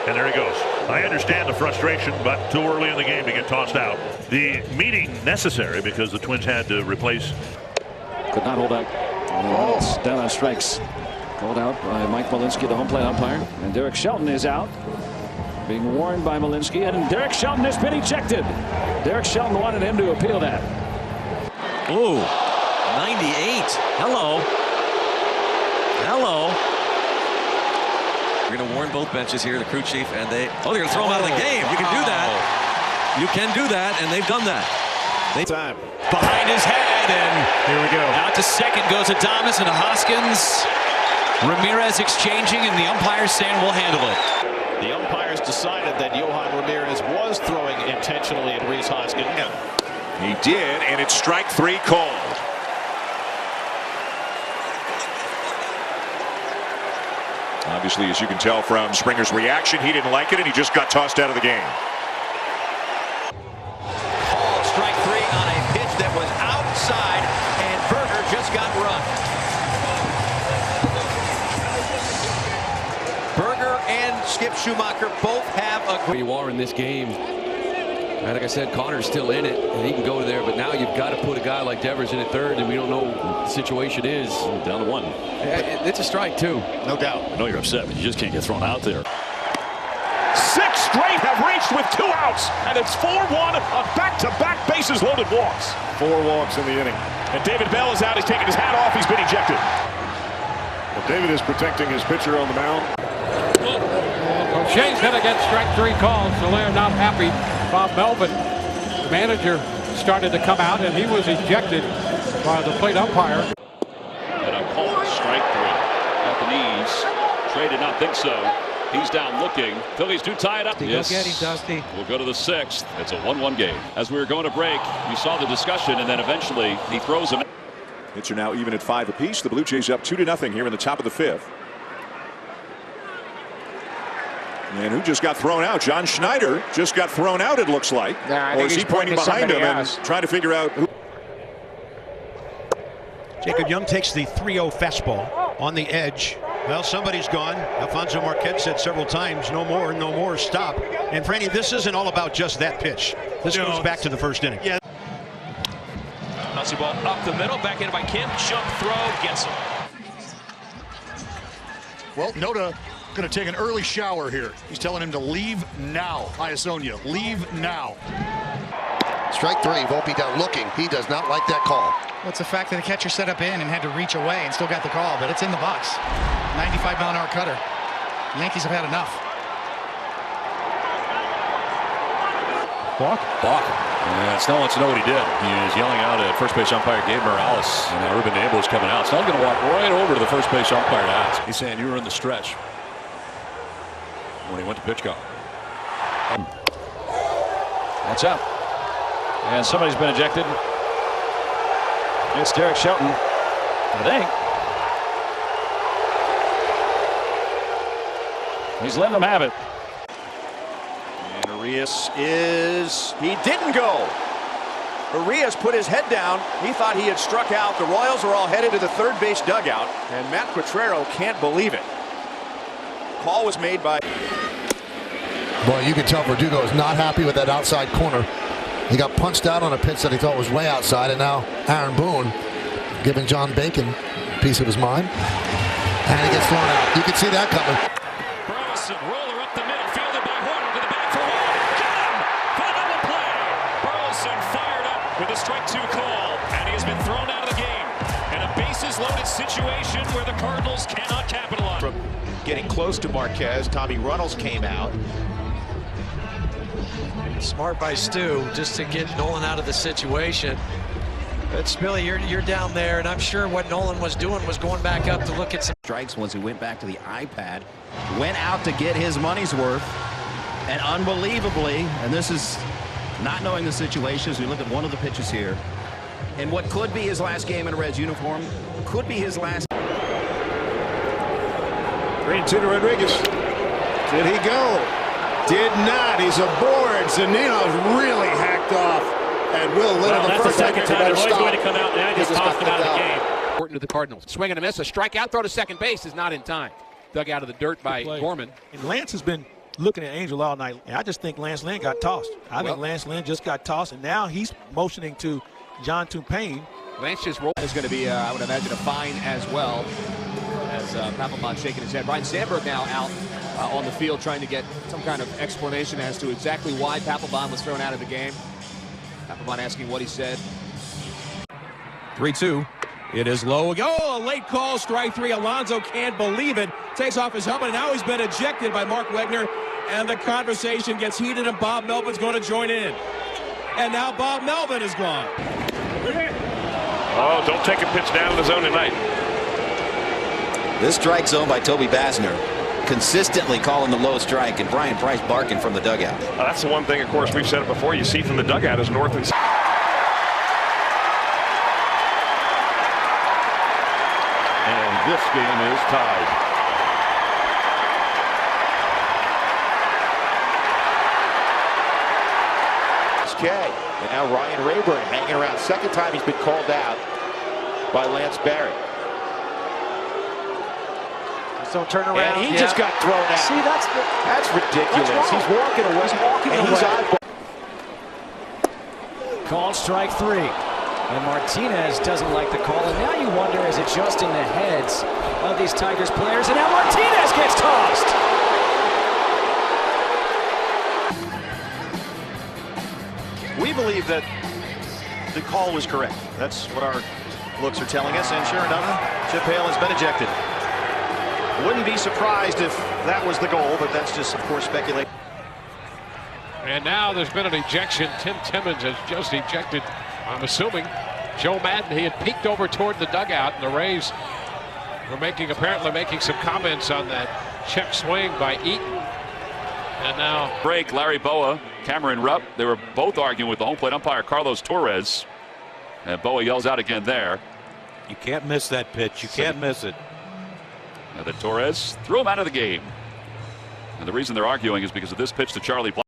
And there he goes. I understand the frustration, but too early in the game to get tossed out. The meeting necessary because the Twins had to replace. Could not hold up. Oh. Down on strikes. Called out by Mike Malinsky, the home plate umpire. And Derek Shelton is out. Being warned by Malinsky, and Derek Shelton has been ejected. Derek Shelton wanted him to appeal that. Ooh, 98. Hello. Hello. We're going to warn both benches here, the crew chief, and they're going to throw him out of the game. You can do that. You can do that, and they've done that. Time. Behind his head, and Here we go. out to second goes Adames and Hoskins. Ramirez exchanging, and the umpires saying we'll handle it. The umpires decided that Yohan Ramirez was throwing intentionally at Rhys Hoskins. He did, and it's strike 3 called. Obviously, as you can tell from Springer's reaction, he didn't like it, and he just got tossed out of the game. Called strike 3 on a pitch that was outside, and Berger just got run. Berger and Skip Schumacher both have a. Where you are in this game. Like I said, Connor's still in it, and he can go there. But now you've got to put a guy like Devers in at third, and we don't know what the situation is. Down to 1. It's a strike, too. No doubt. I know you're upset, but you just can't get thrown out there. 6 straight have reached with 2 outs, and it's 4-1 on back-to-back bases-loaded walks. 4 walks in the inning. And David Bell is out. He's taking his hat off. He's been ejected. Well, David is protecting his pitcher on the mound. Shane's going to get strike 3 calls, so they're not happy. Bob Melvin, the manager, started to come out, and he was ejected by the plate umpire. And a call, strike 3 at the knees. Trey did not think so. He's down looking. Phillies do tie it up. Yes. Go get him, Dusty. We'll go to the 6th. It's a 1-1 game. As we were going to break, you saw the discussion, and then eventually he throws him. Hits are now even at 5 apiece. The Blue Jays up 2-0 here in the top of the 5th. And who just got thrown out? John Schneider just got thrown out, it looks like. Nah, or is he pointing behind him and trying to figure out who? Jacob Young takes the 3-0 fastball on the edge. Well, somebody's gone. Alfonso Marquez said several times, no more, stop. And Franny, this isn't all about just that pitch. This goes back to the first inning. Yeah. Bouncy ball up the middle, back in by Kim. Jump throw, gets him. Well, Noda going to take an early shower here. He's telling him to leave now. Iasonia, leave now. Strike 3, Volpe down looking. He does not like that call. Well, it's the fact that the catcher set up in and had to reach away and still got the call, but it's in the box. 95-mile-an-hour cutter. The Yankees have had enough. Balk. And Snell wants to know what he did. He is yelling out at first base umpire Gabe Morales. And now Ruben Abel is coming out. Snell's going to walk right over to the first base umpire to ask. He's saying you were in the stretch when he went to pitch count. That's up. And somebody's been ejected. It's Derek Shelton, I think. He's letting them have it. And Arias he didn't go. Arias put his head down. He thought he had struck out. The Royals are all headed to the third base dugout, and Matt Quatrero can't believe it. Call was made by. Boy, you can tell Verdugo is not happy with that outside corner. He got punched out on a pitch that he thought was way outside, and now Aaron Boone giving John Bacon a piece of his mind. And he gets thrown out. You can see that coming. Burleson, roller up the middle, fielded by Horner to the back for one. Got him for the double play. Burleson fired up with a strike 2 call, and he has been thrown out of the game in a bases-loaded situation where the Cardinals cannot capitalize. From getting close to Marquez, Tommy Runnels came out. Smart by Stu just to get Nolan out of the situation. But Spilly, you're down there, and I'm sure what Nolan was doing was going back up to look at some strikes once he went back to the iPad, went out to get his money's worth, and unbelievably, and this is not knowing the situation as we look at one of the pitches here, and what could be his last game in a Reds uniform, could be his last. Tito Rodriguez. Did he go? Did not. He's aboard. Zunino's really hacked off. And Will Little, the first second time. He's going to come out now. Just tossed him out of the game. Important to the Cardinals. Swing and a miss. A strikeout. Throw to second base is not in time. Dug out of the dirt by Gorman. And Lance has been looking at Angel all night, and I just think Lance Lynn got tossed. I think Lance Lynn just got tossed, and now he's motioning to John Tupain. Lance's role is going to be, I would imagine, a fine as well, as Papelbon shaking his head. Brian Sandberg now out on the field trying to get some kind of explanation as to exactly why Papelbon was thrown out of the game. Papelbon asking what he said. 3-2. It is low. Oh, a late call, strike three. Alonso can't believe it. Takes off his helmet, and now he's been ejected by Mark Wegner. And the conversation gets heated, and Bob Melvin's going to join in. And now Bob Melvin is gone. Oh, don't take a pitch down in the zone tonight. This strike zone by Toby Basner, consistently calling the low strike, and Brian Price barking from the dugout. That's the one thing, of course, we've said it before. You see from the dugout is north and south. And this game is tied. It's Kay. And now Ryan Rayburn hanging around. Second time he's been called out by Lance Barry. So turn around. And he just got thrown out. See, that's ridiculous. He's walking away. He's eyeball. Called strike three. And Martinez doesn't like the call. And now you wonder, is it just in the heads of these Tigers players? And now Martinez gets tossed. We believe that the call was correct. That's what our looks are telling us. And sure enough, Chip Hale has been ejected. Wouldn't be surprised if that was the goal, but that's just, of course, speculation. And now there's been an ejection. Tim Timmons has just ejected, I'm assuming, Joe Madden. He had peeked over toward the dugout, and the Rays were apparently making some comments on that check swing by Eaton. And now break, Larry Boa, Cameron Rupp, they were both arguing with the home plate umpire Carlos Torres, and Boa yells out again there. You can't miss that pitch. You can't miss it. And then Torres threw him out of the game. And the reason they're arguing is because of this pitch to Charlie Black.